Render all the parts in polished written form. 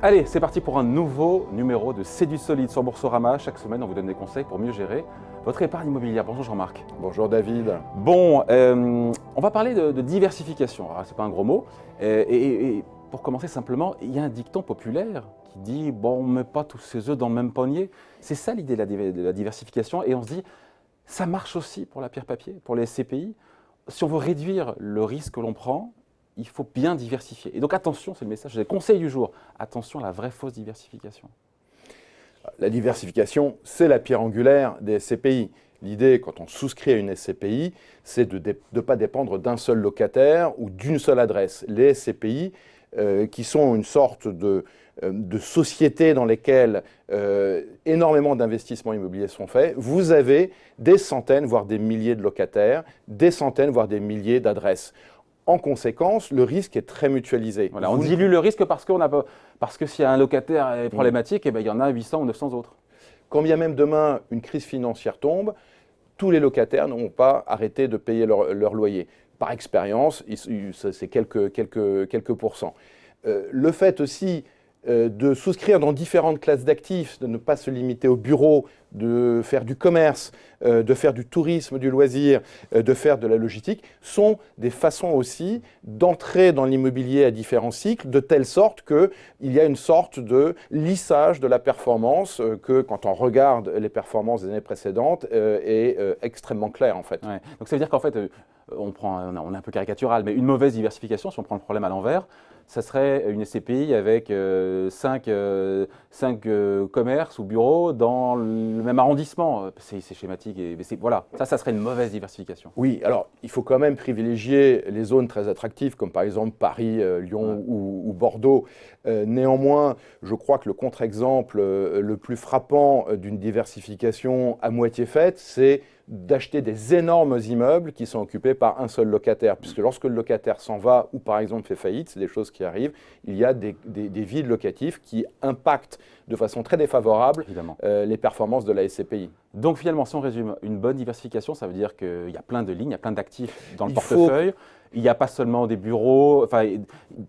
Allez, c'est parti pour un nouveau numéro de C'est du solide sur Boursorama. Chaque semaine, on vous donne des conseils pour mieux gérer votre épargne immobilière. Bonjour Jean-Marc. Bonjour David. Bon, on va parler de diversification. Alors, c'est pas un gros mot. Et pour commencer simplement, il y a un dicton populaire qui dit « bon, on ne met pas tous ses œufs dans le même panier ». C'est ça l'idée de la diversification. Et on se dit, ça marche aussi pour la pierre papier, pour les SCPI. Si on veut réduire le risque que l'on prend, il faut bien diversifier. Et donc attention, c'est le message, c'est le conseil du jour. Attention à la vraie fausse diversification. La diversification, c'est la pierre angulaire des SCPI. L'idée, quand on souscrit à une SCPI, c'est de ne pas dépendre d'un seul locataire ou d'une seule adresse. Les SCPI, qui sont une sorte de sociétés dans lesquelles énormément d'investissements immobiliers sont faits, vous avez des centaines, voire des milliers de locataires, des centaines, voire des milliers d'adresses. En conséquence, le risque est très mutualisé. Voilà, on dilue le risque parce que s'il y a un locataire est problématique, eh ben, il y en a 800 ou 900 autres. Quand bien même demain une crise financière tombe, tous les locataires n'ont pas arrêté de payer leur loyer. Par expérience, c'est quelques pourcents. Le fait aussi de souscrire dans différentes classes d'actifs, de ne pas se limiter au bureau, de faire du commerce, de faire du tourisme, du loisir, de faire de la logistique, sont des façons aussi d'entrer dans l'immobilier à différents cycles, de telle sorte qu'il y a une sorte de lissage de la performance que, quand on regarde les performances des années précédentes, est extrêmement clair en fait. Ouais. Donc ça veut dire qu'en fait, on est un peu caricatural, mais une mauvaise diversification, si on prend le problème à l'envers, ça serait une SCPI avec 5 commerces ou bureaux dans le même arrondissement. C'est schématique. Voilà, ça serait une mauvaise diversification. Oui, alors il faut quand même privilégier les zones très attractives, comme par exemple Paris, Lyon ou Bordeaux. Néanmoins, je crois que le contre-exemple le plus frappant d'une diversification à moitié faite, c'est d'acheter des énormes immeubles qui sont occupés par un seul locataire. Puisque lorsque le locataire s'en va ou par exemple fait faillite, c'est des choses qui arrivent, il y a des vides locatifs qui impactent de façon très défavorable les performances de la SCPI. Donc finalement, si on résume, une bonne diversification, ça veut dire qu'il y a plein de lignes, il y a plein d'actifs dans le portefeuille. Il n'y a pas seulement des bureaux, enfin,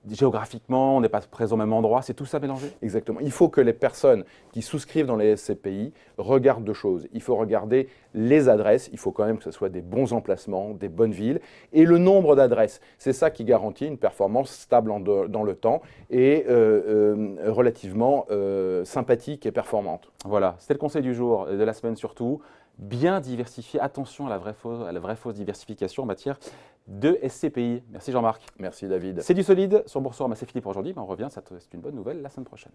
géographiquement, on n'est pas présent au même endroit, c'est tout ça mélangé? Exactement. Il faut que les personnes qui souscrivent dans les SCPI regardent deux choses. Il faut regarder les adresses, il faut quand même que ce soit des bons emplacements, des bonnes villes, et le nombre d'adresses. C'est ça qui garantit une performance stable dans le temps et relativement sympathique et performante. Voilà, c'était le conseil du jour, de la semaine surtout. Bien diversifier, attention à la vraie fausse diversification en matière de SCPI. Merci Jean-Marc. Merci David. C'est du solide sur Boursorama, c'est fini pour aujourd'hui, mais on revient, c'est une bonne nouvelle la semaine prochaine.